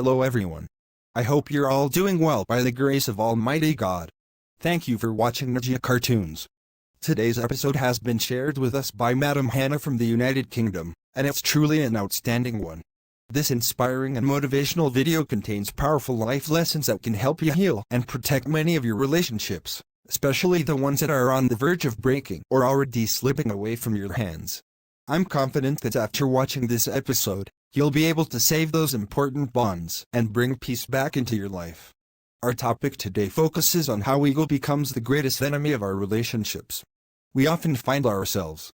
Hello everyone. I hope you're all doing well by the grace of Almighty God. Thank you for watching Najja Cartoons. Today's episode has been shared with us by Madam Hannah from the United Kingdom, and it's truly an outstanding one. This inspiring and motivational video contains powerful life lessons that can help you heal and protect many of your relationships, especially the ones that are on the verge of breaking or already slipping away from your hands. I'm confident that after watching this episode, you'll be able to save those important bonds and bring peace back into your life. Our topic today focuses on how ego becomes the greatest enemy of our relationships. We often find ourselves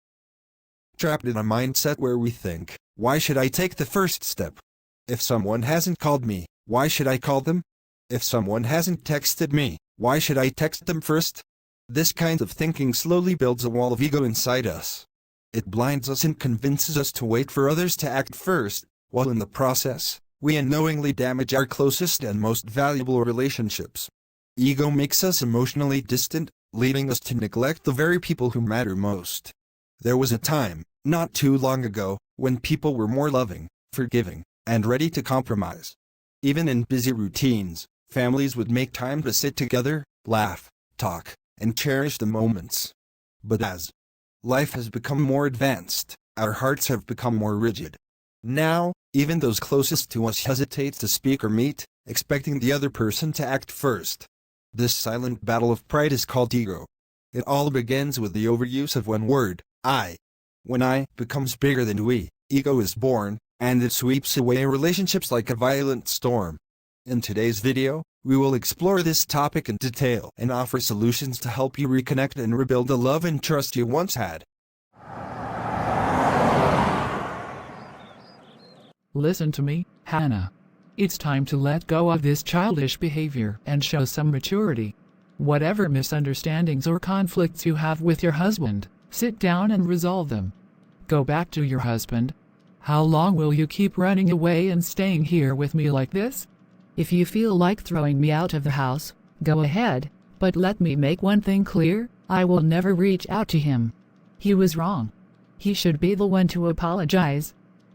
trapped in a mindset where we think, why should I take the first step? If someone hasn't called me, why should I call them? If someone hasn't texted me, why should I text them first? This kind of thinking slowly builds a wall of ego inside us. It blinds us and convinces us to wait for others to act first, while in the process, we unknowingly damage our closest and most valuable relationships. Ego makes us emotionally distant, leading us to neglect the very people who matter most. There was a time, not too long ago, when people were more loving, forgiving, and ready to compromise. Even in busy routines, families would make time to sit together, laugh, talk, and cherish the moments. But as life has become more advanced, our hearts have become more rigid. Now, even those closest to us hesitate to speak or meet, expecting the other person to act first. This silent battle of pride is called ego. It all begins with the overuse of one word, I. When I becomes bigger than we, ego is born, and it sweeps away relationships like a violent storm. In today's video, we will explore this topic in detail and offer solutions to help you reconnect and rebuild the love and trust you once had. Listen to me, Hannah. It's time to let go of this childish behavior and show some maturity. Whatever misunderstandings or conflicts you have with your husband, sit down and resolve them. Go back to your husband. How long will you keep running away and staying here with me like this? If you feel like throwing me out of the house, go ahead, but let me make one thing clear, I will never reach out to him. He was wrong. He should be the one to apologize.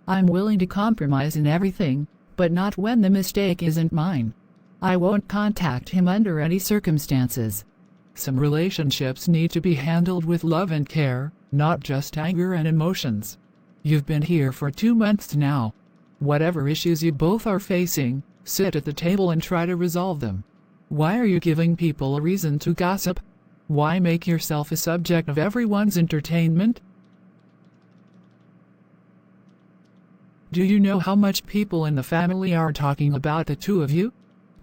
I'm willing to compromise in everything, but not when the mistake isn't mine. I won't contact him under any circumstances. Some relationships need to be handled with love and care, not just anger and emotions. You've been here for 2 months now. Whatever issues you both are facing, sit at the table and try to resolve them. Why are you giving people a reason to gossip? Why make yourself a subject of everyone's entertainment? Do you know how much people in the family are talking about the two of you?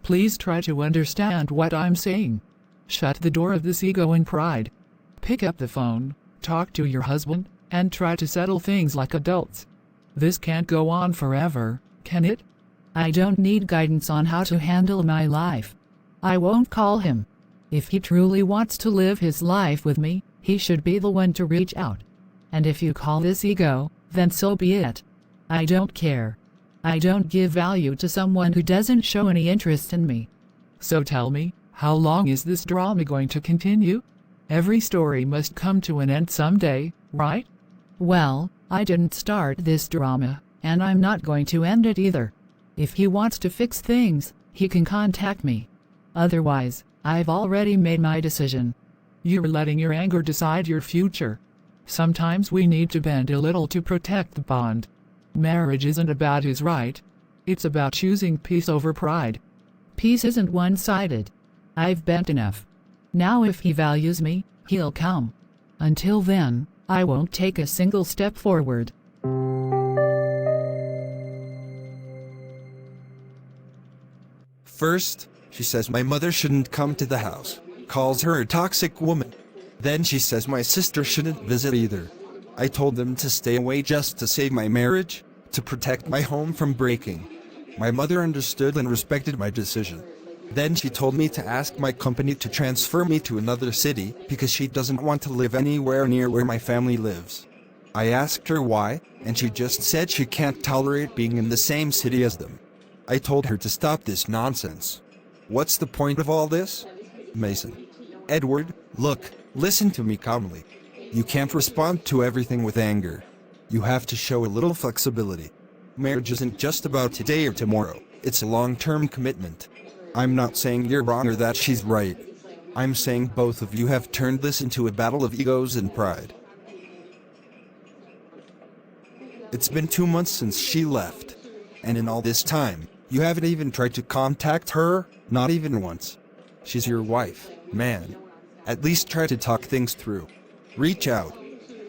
Please try to understand what I'm saying. Shut the door of this ego and pride. Pick up the phone, talk to your husband, and try to settle things like adults. This can't go on forever, can it? I don't need guidance on how to handle my life. I won't call him. If he truly wants to live his life with me, he should be the one to reach out. And if you call this ego, then so be it. I don't care. I don't give value to someone who doesn't show any interest in me. So tell me, how long is this drama going to continue? Every story must come to an end someday, right? Well, I didn't start this drama, and I'm not going to end it either. If he wants to fix things, he can contact me. Otherwise, I've already made my decision. You're letting your anger decide your future. Sometimes we need to bend a little to protect the bond. Marriage isn't about who's right. It's about choosing peace over pride. Peace isn't one-sided. I've bent enough. Now if he values me, he'll come. Until then, I won't take a single step forward. First, she says my mother shouldn't come to the house, calls her a toxic woman. Then she says my sister shouldn't visit either. I told them to stay away just to save my marriage, to protect my home from breaking. My mother understood and respected my decision. Then she told me to ask my company to transfer me to another city because she doesn't want to live anywhere near where my family lives. I asked her why, and she just said she can't tolerate being in the same city as them. I told her to stop this nonsense. What's the point of all this? Mason. Edward, look, listen to me calmly. You can't respond to everything with anger. You have to show a little flexibility. Marriage isn't just about today or tomorrow. It's a long-term commitment. I'm not saying you're wrong or that she's right. I'm saying both of you have turned this into a battle of egos and pride. It's been 2 months since she left. And in all this time, you haven't even tried to contact her, not even once. She's your wife, man. At least try to talk things through. Reach out.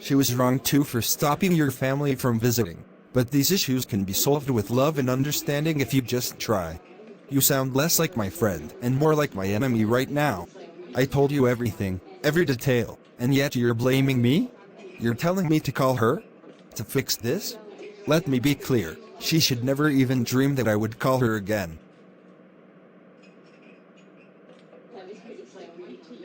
She was wrong too for stopping your family from visiting, but these issues can be solved with love and understanding if you just try. You sound less like my friend and more like my enemy right now. I told you everything, every detail, and yet you're blaming me? You're telling me to call her? To fix this? Let me be clear, she should never even dream that I would call her again.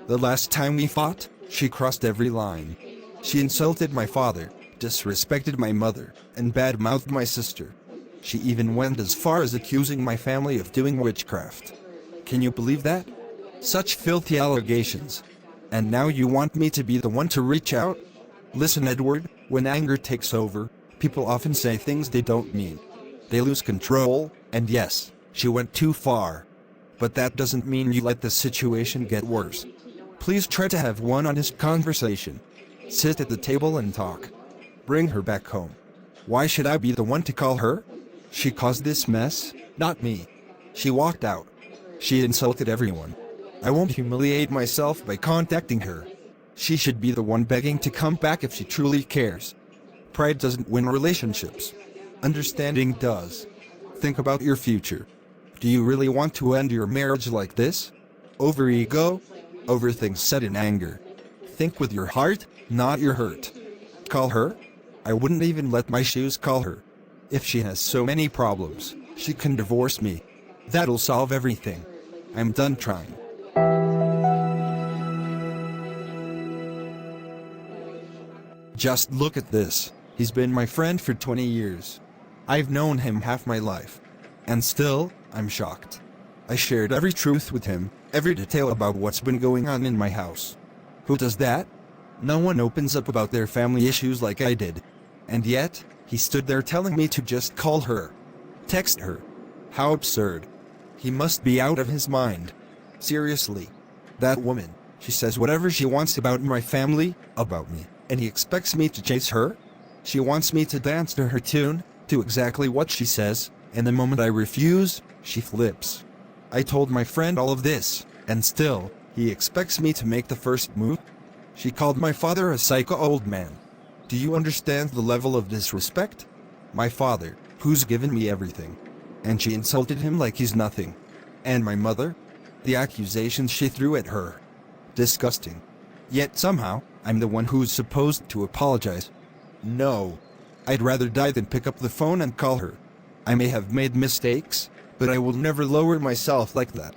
The last time we fought, she crossed every line. She insulted my father, disrespected my mother, and bad-mouthed my sister. She even went as far as accusing my family of doing witchcraft. Can you believe that? Such filthy allegations. And now you want me to be the one to reach out? Listen, Edward, when anger takes over, people often say things they don't mean. They lose control, and yes, she went too far. But that doesn't mean you let the situation get worse. Please try to have one honest conversation. Sit at the table and talk. Bring her back home. Why should I be the one to call her? She caused this mess, not me. She walked out. She insulted everyone. I won't humiliate myself by contacting her. She should be the one begging to come back if she truly cares. Pride doesn't win relationships. Understanding does. Think about your future. Do you really want to end your marriage like this? Over ego? Over things said in anger? Think with your heart, not your hurt. Call her? I wouldn't even let my shoes call her. If she has so many problems, she can divorce me. That'll solve everything. I'm done trying. Just look at this. He's been my friend for 20 years. I've known him half my life. And still, I'm shocked. I shared every truth with him, every detail about what's been going on in my house. Who does that? No one opens up about their family issues like I did. And yet, he stood there telling me to just call her. Text her. How absurd. He must be out of his mind. Seriously. That woman, she says whatever she wants about my family, about me, and he expects me to chase her? She wants me to dance to her tune, do exactly what she says, and the moment I refuse, she flips. I told my friend all of this, and still, he expects me to make the first move? She called my father a psycho old man. Do you understand the level of disrespect? My father, who's given me everything. And she insulted him like he's nothing. And my mother? The accusations she threw at her. Disgusting. Yet somehow, I'm the one who's supposed to apologize. No. I'd rather die than pick up the phone and call her. I may have made mistakes, but I will never lower myself like that.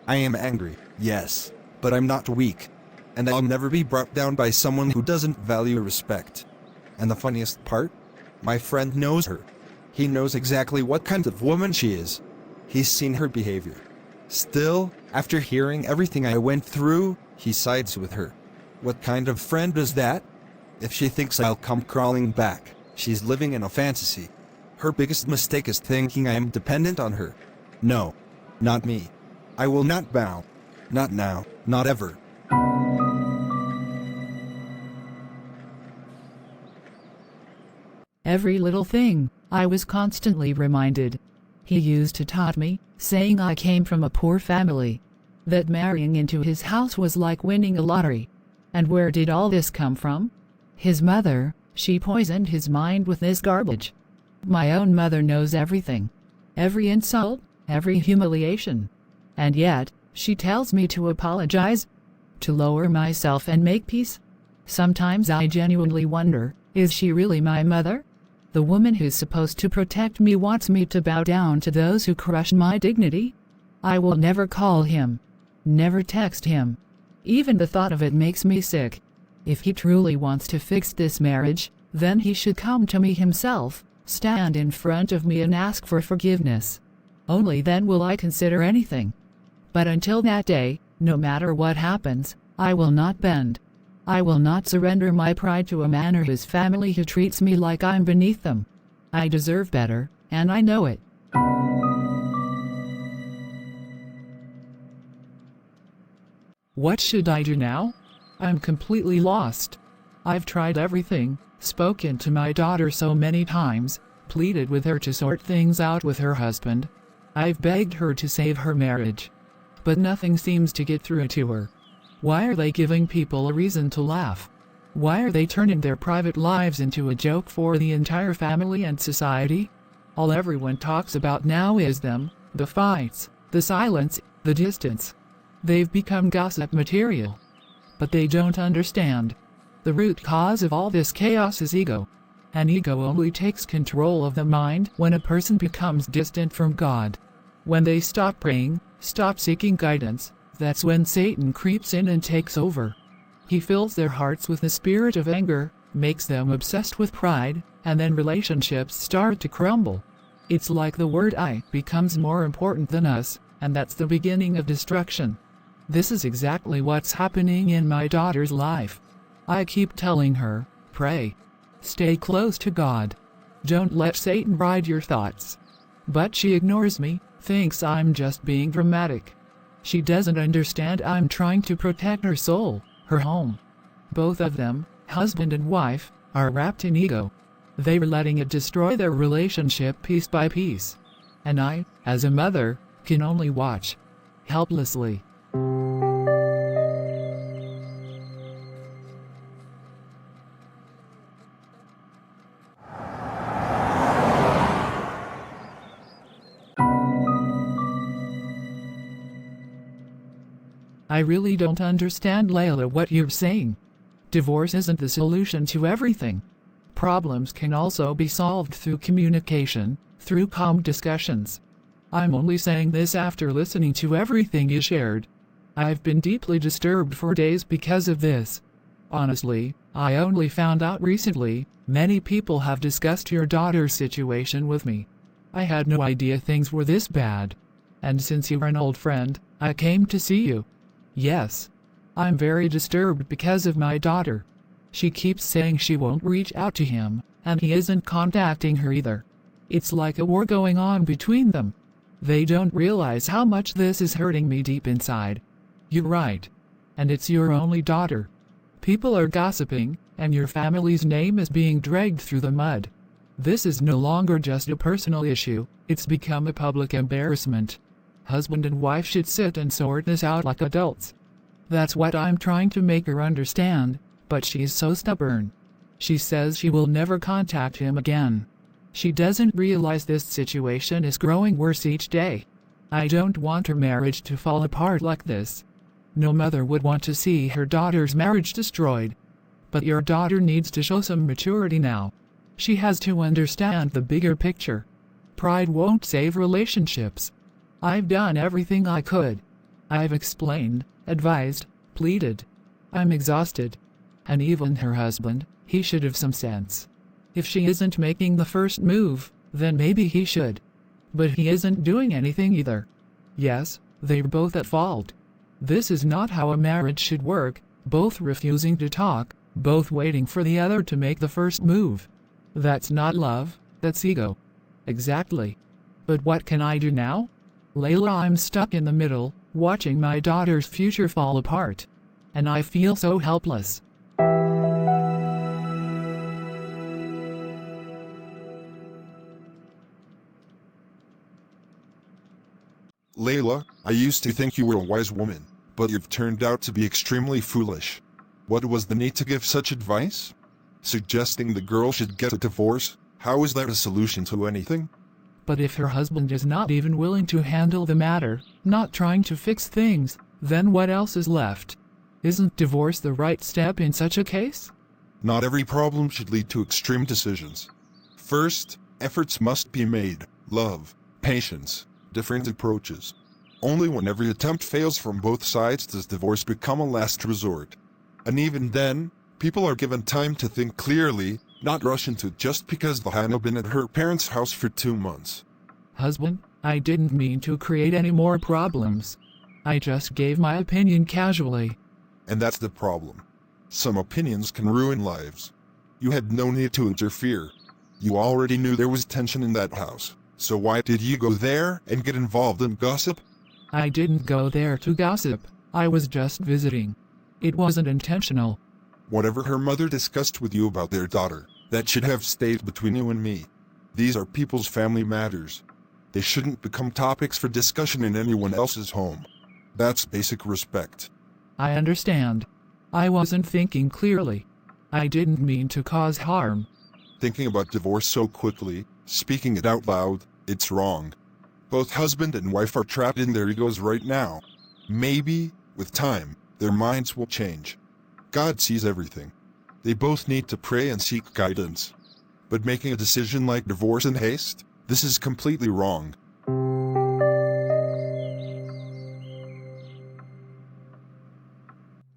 I am angry, yes, but I'm not weak. And I'll never be brought down by someone who doesn't value respect. And the funniest part? My friend knows her. He knows exactly what kind of woman she is. He's seen her behavior. Still, after hearing everything I went through, he sides with her. What kind of friend is that? If she thinks I'll come crawling back, she's living in a fantasy. Her biggest mistake is thinking I am dependent on her. No. Not me. I will not bow. Not now, not ever. Every little thing, I was constantly reminded. He used to taunt me, saying I came from a poor family. That marrying into his house was like winning a lottery. And where did all this come from? His mother, she poisoned his mind with this garbage. My own mother knows everything. Every insult, every humiliation. And yet, she tells me to apologize, to lower myself and make peace. Sometimes I genuinely wonder, is she really my mother? The woman who's supposed to protect me wants me to bow down to those who crush my dignity? I will never call him. Never text him. Even the thought of it makes me sick. If he truly wants to fix this marriage, then he should come to me himself, stand in front of me and ask for forgiveness. Only then will I consider anything. But until that day, no matter what happens, I will not bend. I will not surrender my pride to a man or his family who treats me like I'm beneath them. I deserve better, and I know it. What should I do now? I'm completely lost. I've tried everything, spoken to my daughter so many times, pleaded with her to sort things out with her husband. I've begged her to save her marriage. But nothing seems to get through to her. Why are they giving people a reason to laugh? Why are they turning their private lives into a joke for the entire family and society? All everyone talks about now is them, the fights, the silence, the distance. They've become gossip material. But they don't understand. The root cause of all this chaos is ego. And ego only takes control of the mind when a person becomes distant from God. When they stop praying, stop seeking guidance, that's when Satan creeps in and takes over. He fills their hearts with the spirit of anger, makes them obsessed with pride, and then relationships start to crumble. It's like the word I becomes more important than us, and that's the beginning of destruction. This is exactly what's happening in my daughter's life. I keep telling her, pray. Stay close to God. Don't let Satan ride your thoughts. But she ignores me, thinks I'm just being dramatic. She doesn't understand I'm trying to protect her soul, her home. Both of them, husband and wife, are wrapped in ego. They're letting it destroy their relationship piece by piece. And I, as a mother, can only watch. Helplessly. I really don't understand, Layla, what you're saying. Divorce isn't the solution to everything. Problems can also be solved through communication, through calm discussions. I'm only saying this after listening to everything you shared. I've been deeply disturbed for days because of this. Honestly, I only found out recently, many people have discussed your daughter's situation with me. I had no idea things were this bad. And since you're an old friend, I came to see you. Yes. I'm very disturbed because of my daughter. She keeps saying she won't reach out to him, and he isn't contacting her either. It's like a war going on between them. They don't realize how much this is hurting me deep inside. You're right. And it's your only daughter. People are gossiping, and your family's name is being dragged through the mud. This is no longer just a personal issue, it's become a public embarrassment. Husband and wife should sit and sort this out like adults. That's what I'm trying to make her understand, but she's so stubborn. She says she will never contact him again. She doesn't realize this situation is growing worse each day. I don't want her marriage to fall apart like this. No mother would want to see her daughter's marriage destroyed. But your daughter needs to show some maturity now. She has to understand the bigger picture. Pride won't save relationships. I've done everything I could. I've explained, advised, pleaded. I'm exhausted. And even her husband, he should have some sense. If she isn't making the first move, then maybe he should. But he isn't doing anything either. Yes, they're both at fault. This is not how a marriage should work, both refusing to talk, both waiting for the other to make the first move. That's not love, that's ego. Exactly. But what can I do now? Layla, I'm stuck in the middle, watching my daughter's future fall apart. And I feel so helpless. Layla, I used to think you were a wise woman, but you've turned out to be extremely foolish. What was the need to give such advice? Suggesting the girl should get a divorce? How is that a solution to anything? But if her husband is not even willing to handle the matter, not trying to fix things, then what else is left? Isn't divorce the right step in such a case? Not every problem should lead to extreme decisions. First, efforts must be made, love, patience, different approaches. Only when every attempt fails from both sides does divorce become a last resort. And even then, people are given time to think clearly, not rush into it just because the Hannah been at her parents' house for 2 months. Husband, I didn't mean to create any more problems. I just gave my opinion casually. And that's the problem. Some opinions can ruin lives. You had no need to interfere. You already knew there was tension in that house, so why did you go there and get involved in gossip? I didn't go there to gossip. I was just visiting. It wasn't intentional. Whatever her mother discussed with you about their daughter, that should have stayed between you and me. These are people's family matters. They shouldn't become topics for discussion in anyone else's home. That's basic respect. I understand. I wasn't thinking clearly. I didn't mean to cause harm. Thinking about divorce so quickly, speaking it out loud, it's wrong. Both husband and wife are trapped in their egos right now. Maybe, with time, their minds will change. God sees everything. They both need to pray and seek guidance. But making a decision like divorce in haste, this is completely wrong.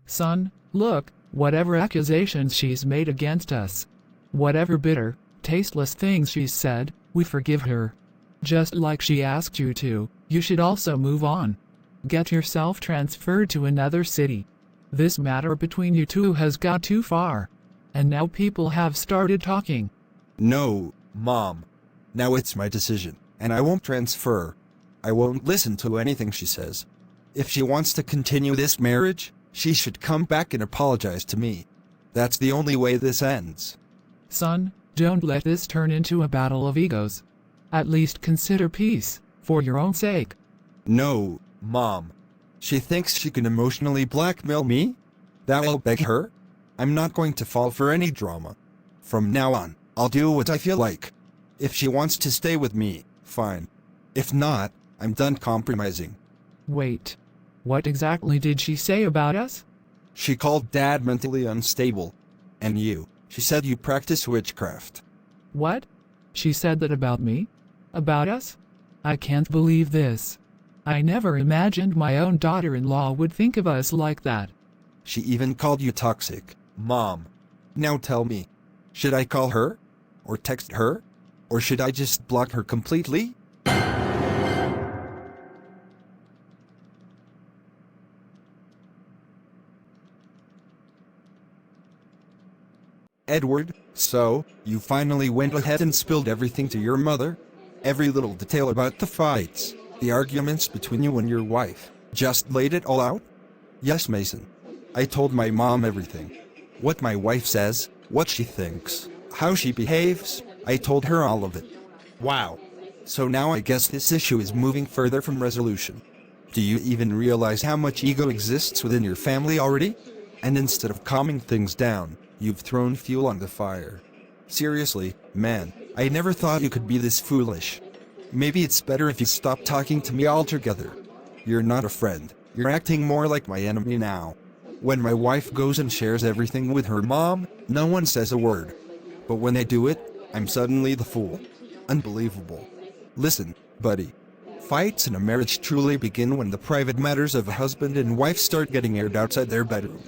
Son, look, whatever accusations she's made against us, whatever bitter, tasteless things she's said, we forgive her. Just like she asked you to, you should also move on. Get yourself transferred to another city. This matter between you two has got too far. And now people have started talking. No, Mom. Now it's my decision, and I won't transfer. I won't listen to anything she says. If she wants to continue this marriage, she should come back and apologize to me. That's the only way this ends. Son, don't let this turn into a battle of egos. At least consider peace, for your own sake. No, Mom. She thinks she can emotionally blackmail me? That will beg her? I'm not going to fall for any drama. From now on, I'll do what I feel like. If she wants to stay with me, fine. If not, I'm done compromising. Wait. What exactly did she say about us? She called Dad mentally unstable. And you, she said you practice witchcraft. What? She said that about me? About us? I can't believe this. I never imagined my own daughter-in-law would think of us like that. She even called you toxic, Mom. Now tell me, should I call her? Or text her? Or should I just block her completely? Edward, so, you finally went ahead and spilled everything to your mother? Every little detail about the fights, the arguments between you and your wife, just laid it all out? Yes, Mason. I told my mom everything. What my wife says, what she thinks, how she behaves, I told her all of it. Wow. So now I guess this issue is moving further from resolution. Do you even realize how much ego exists within your family already? And instead of calming things down, you've thrown fuel on the fire. Seriously, man, I never thought you could be this foolish. Maybe it's better if you stop talking to me altogether. You're not a friend, you're acting more like my enemy now. When my wife goes and shares everything with her mom, no one says a word. But when they do it, I'm suddenly the fool. Unbelievable. Listen, buddy. Fights in a marriage truly begin when the private matters of a husband and wife start getting aired outside their bedroom.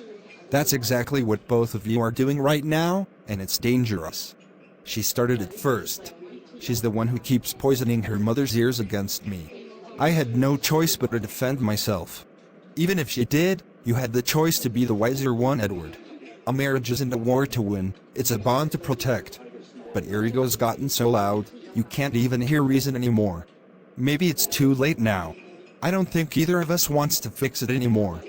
That's exactly what both of you are doing right now, and it's dangerous. She started it first. She's the one who keeps poisoning her mother's ears against me. I had no choice but to defend myself. Even if she did, you had the choice to be the wiser one, Edward. A marriage isn't a war to win, it's a bond to protect. But your ego's gotten so loud, you can't even hear reason anymore. Maybe it's too late now. I don't think either of us wants to fix it anymore.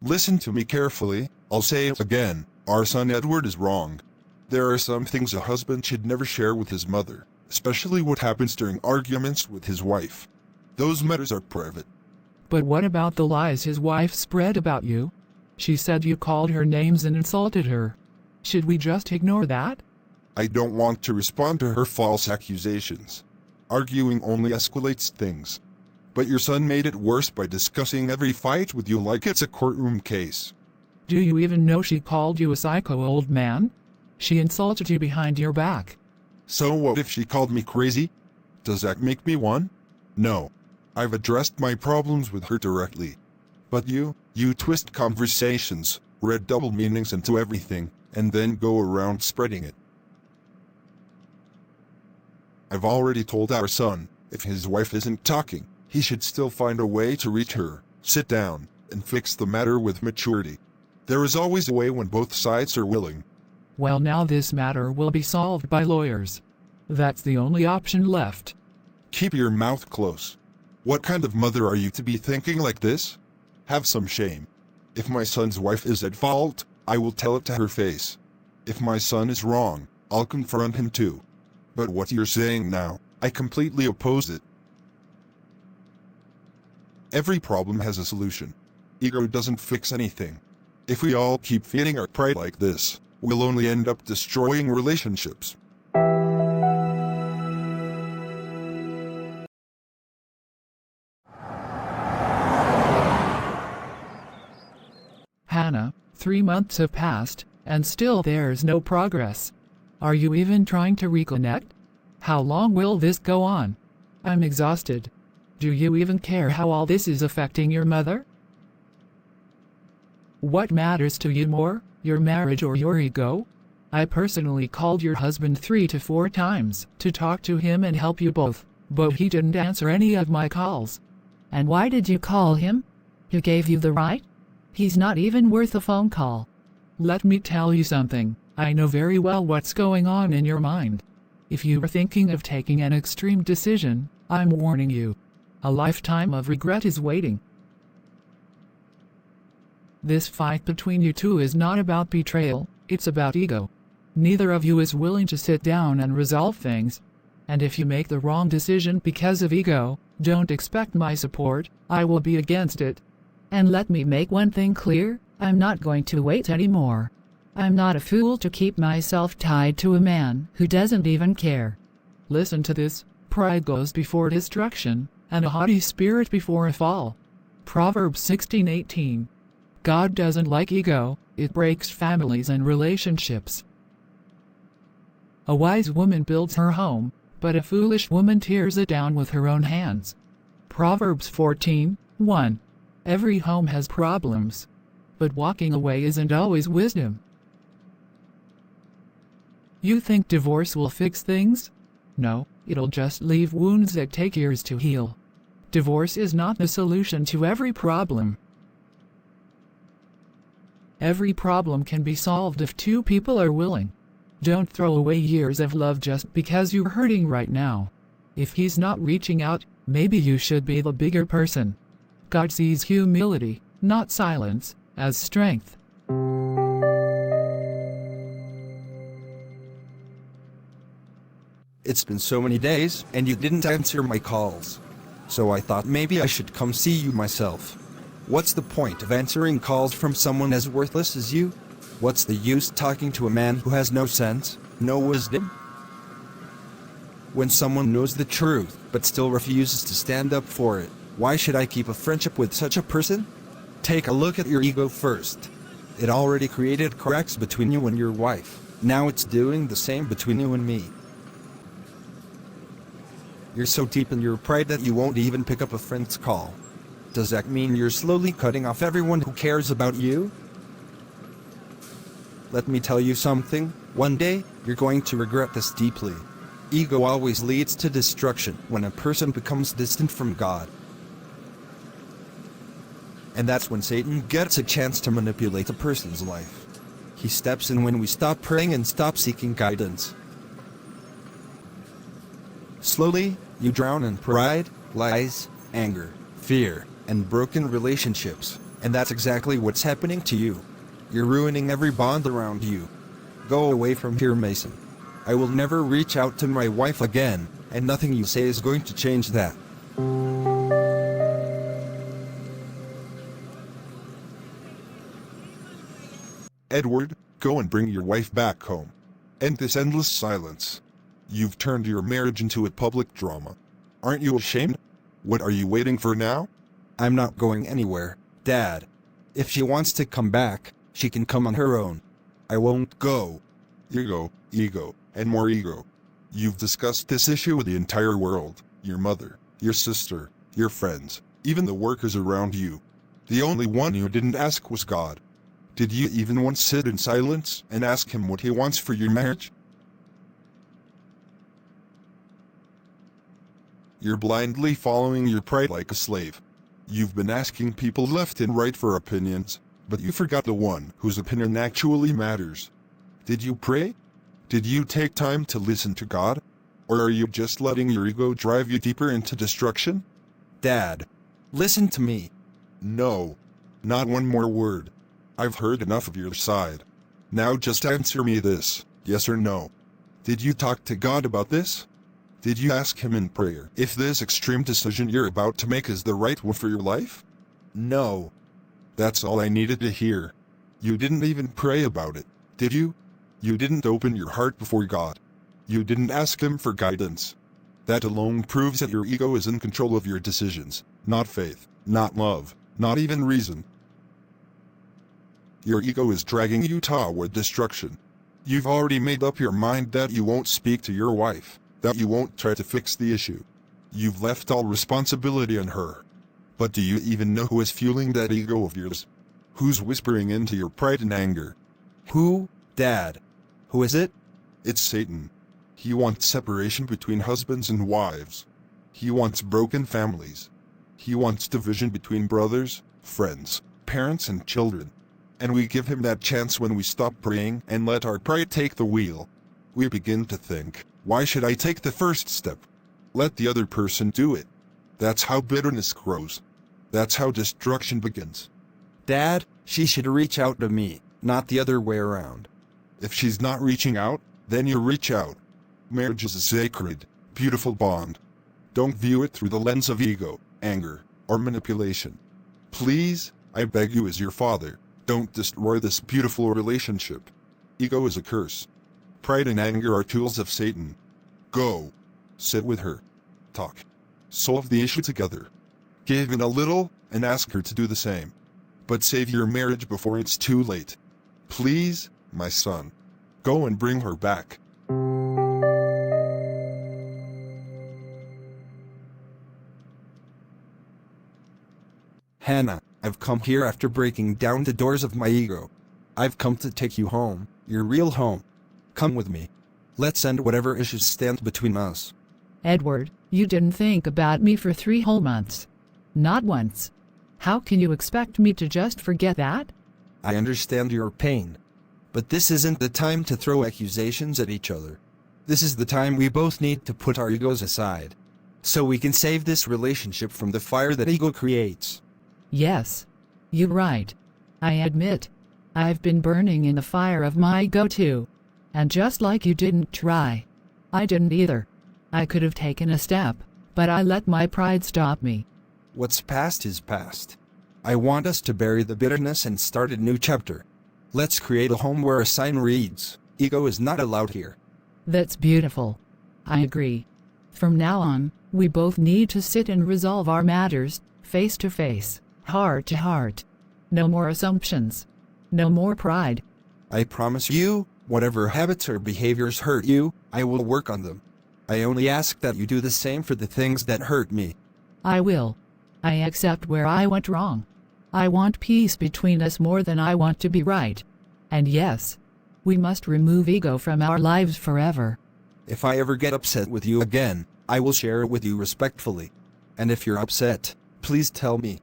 Listen to me carefully, I'll say it again, our son Edward is wrong. There are some things a husband should never share with his mother, especially what happens during arguments with his wife. Those matters are private. But what about the lies his wife spread about you? She said you called her names and insulted her. Should we just ignore that? I don't want to respond to her false accusations. Arguing only escalates things. But your son made it worse by discussing every fight with you like it's a courtroom case. Do you even know she called you a psycho old man? She insulted you behind your back. So what if she called me crazy? Does that make me one? No. I've addressed my problems with her directly. But you twist conversations, read double meanings into everything, and then go around spreading it. I've already told our son, if his wife isn't talking, he should still find a way to reach her, sit down, and fix the matter with maturity. There is always a way when both sides are willing. Well, now this matter will be solved by lawyers. That's the only option left. Keep your mouth close. What kind of mother are you to be thinking like this? Have some shame. If my son's wife is at fault, I will tell it to her face. If my son is wrong, I'll confront him too. But what you're saying now, I completely oppose it. Every problem has a solution. Ego doesn't fix anything. If we all keep feeding our pride like this, we'll only end up destroying relationships. Hannah, 3 months have passed, and still there's no progress. Are you even trying to reconnect? How long will this go on? I'm exhausted. Do you even care how all this is affecting your mother? What matters to you more, your marriage or your ego? I personally called your husband 3 to 4 times to talk to him and help you both, but he didn't answer any of my calls. And why did you call him? Who gave you the right? He's not even worth a phone call. Let me tell you something. I know very well what's going on in your mind. If you are thinking of taking an extreme decision, I'm warning you. A lifetime of regret is waiting. This fight between you two is not about betrayal, it's about ego. Neither of you is willing to sit down and resolve things. And if you make the wrong decision because of ego, don't expect my support, I will be against it. And let me make one thing clear, I'm not going to wait anymore. I'm not a fool to keep myself tied to a man who doesn't even care. Listen to this, pride goes before destruction, and a haughty spirit before a fall. Proverbs 16:18. God doesn't like ego, it breaks families and relationships. A wise woman builds her home, but a foolish woman tears it down with her own hands. Proverbs 14:1. Every home has problems, but walking away isn't always wisdom. You think divorce will fix things? No, it'll just leave wounds that take years to heal. Divorce is not the solution to every problem. Every problem can be solved if 2 people are willing. Don't throw away years of love just because you're hurting right now. If he's not reaching out, maybe you should be the bigger person. God sees humility, not silence, as strength. It's been so many days, and you didn't answer my calls. So I thought maybe I should come see you myself. What's the point of answering calls from someone as worthless as you? What's the use talking to a man who has no sense, no wisdom? When someone knows the truth, but still refuses to stand up for it, why should I keep a friendship with such a person? Take a look at your ego first. It already created cracks between you and your wife. Now it's doing the same between you and me. You're so deep in your pride that you won't even pick up a friend's call. Does that mean you're slowly cutting off everyone who cares about you? Let me tell you something, one day, you're going to regret this deeply. Ego always leads to destruction when a person becomes distant from God. And that's when Satan gets a chance to manipulate a person's life. He steps in when we stop praying and stop seeking guidance. Slowly, you drown in pride, lies, anger, fear, and broken relationships, and that's exactly what's happening to you. You're ruining every bond around you. Go away from here, Mason. I will never reach out to my wife again, and nothing you say is going to change that. Edward, go and bring your wife back home. End this endless silence. You've turned your marriage into a public drama. Aren't you ashamed? What are you waiting for now? I'm not going anywhere, Dad. If she wants to come back, she can come on her own. I won't go. Ego, ego, and more ego. You've discussed this issue with the entire world, your mother, your sister, your friends, even the workers around you. The only one you didn't ask was God. Did you even once sit in silence and ask him what he wants for your marriage? You're blindly following your pride like a slave. You've been asking people left and right for opinions, but you forgot the one whose opinion actually matters. Did you pray? Did you take time to listen to God? Or are you just letting your ego drive you deeper into destruction? Dad, listen to me. No. Not one more word. I've heard enough of your side. Now just answer me this, yes or no. Did you talk to God about this? Did you ask him in prayer if this extreme decision you're about to make is the right one for your life? No. That's all I needed to hear. You didn't even pray about it, did you? You didn't open your heart before God. You didn't ask him for guidance. That alone proves that your ego is in control of your decisions, not faith, not love, not even reason. Your ego is dragging you toward destruction. You've already made up your mind that you won't speak to your wife, that you won't try to fix the issue. You've left all responsibility on her. But do you even know who is fueling that ego of yours? Who's whispering into your pride and anger? Who, Dad? Who is it? It's Satan. He wants separation between husbands and wives. He wants broken families. He wants division between brothers, friends, parents, and children. And we give him that chance when we stop praying and let our pride take the wheel. We begin to think, why should I take the first step? Let the other person do it. That's how bitterness grows. That's how destruction begins. Dad, she should reach out to me, not the other way around. If she's not reaching out, then you reach out. Marriage is a sacred, beautiful bond. Don't view it through the lens of ego, anger, or manipulation. Please, I beg you as your father, don't destroy this beautiful relationship. Ego is a curse. Pride and anger are tools of Satan. Go. Sit with her. Talk. Solve the issue together. Give in a little, and ask her to do the same. But save your marriage before it's too late. Please, my son. Go and bring her back. Hannah, I've come here after breaking down the doors of my ego. I've come to take you home, your real home. Come with me. Let's end whatever issues stand between us. Edward, you didn't think about me for 3 whole months. Not once. How can you expect me to just forget that? I understand your pain. But this isn't the time to throw accusations at each other. This is the time we both need to put our egos aside. So we can save this relationship from the fire that ego creates. Yes. You're right. I admit. I've been burning in the fire of my ego too. And just like you didn't try, I didn't either. I could have taken a step, but I let my pride stop me. What's past is past. I want us to bury the bitterness and start a new chapter. Let's create a home where a sign reads, "Ego is not allowed here." That's beautiful. I agree. From now on, we both need to sit and resolve our matters, face to face, heart to heart. No more assumptions. No more pride. I promise you, whatever habits or behaviors hurt you, I will work on them. I only ask that you do the same for the things that hurt me. I will. I accept where I went wrong. I want peace between us more than I want to be right. And yes, we must remove ego from our lives forever. If I ever get upset with you again, I will share it with you respectfully. And if you're upset, please tell me.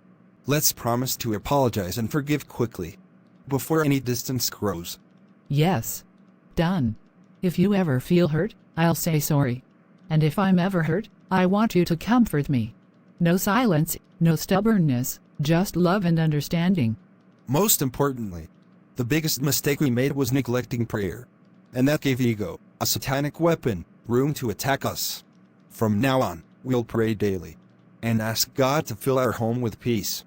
Let's promise to apologize and forgive quickly, before any distance grows. Yes. Done. If you ever feel hurt, I'll say sorry. And if I'm ever hurt, I want you to comfort me. No silence, no stubbornness, just love and understanding. Most importantly, the biggest mistake we made was neglecting prayer. And that gave ego, a satanic weapon, room to attack us. From now on, we'll pray daily and ask God to fill our home with peace.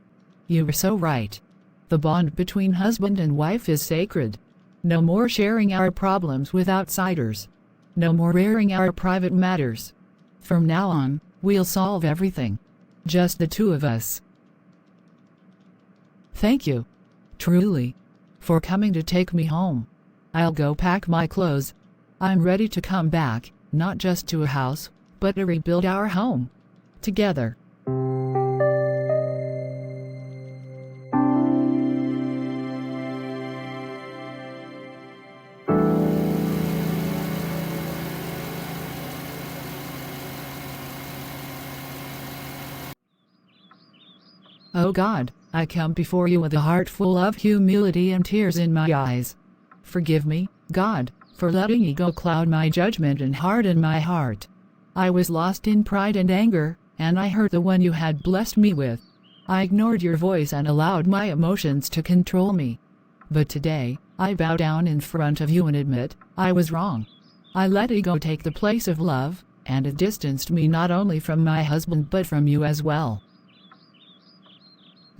You were so right. The bond between husband and wife is sacred. No more sharing our problems with outsiders. No more airing our private matters. From now on, we'll solve everything. Just the two of us. Thank you. Truly. For coming to take me home. I'll go pack my clothes. I'm ready to come back, not just to a house, but to rebuild our home. Together. Oh God, I come before you with a heart full of humility and tears in my eyes. Forgive me, God, for letting ego cloud my judgment and harden my heart. I was lost in pride and anger, and I hurt the one you had blessed me with. I ignored your voice and allowed my emotions to control me. But today, I bow down in front of you and admit, I was wrong. I let ego take the place of love, and it distanced me not only from my husband but from you as well.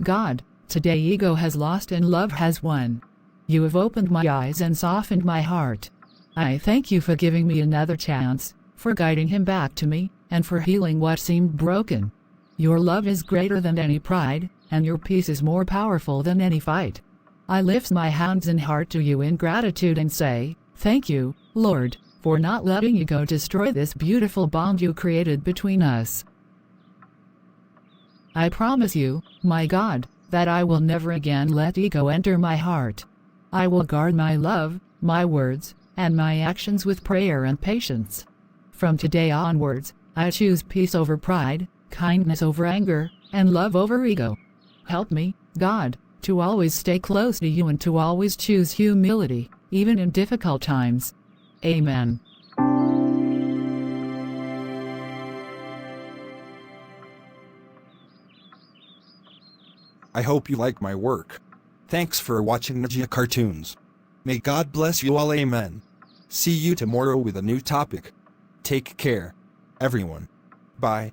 God, today ego has lost and love has won. You have opened my eyes and softened my heart. I thank you for giving me another chance, for guiding him back to me, and for healing what seemed broken. Your love is greater than any pride, and your peace is more powerful than any fight. I lift my hands and heart to you in gratitude and say, thank you, Lord, for not letting ego destroy this beautiful bond you created between us. I promise you, my God, that I will never again let ego enter my heart. I will guard my love, my words, and my actions with prayer and patience. From today onwards, I choose peace over pride, kindness over anger, and love over ego. Help me, God, to always stay close to you and to always choose humility, even in difficult times. Amen. I hope you like my work. Thanks for watching Najja Cartoons. May God bless you all. Amen. See you tomorrow with a new topic. Take care, everyone. Bye.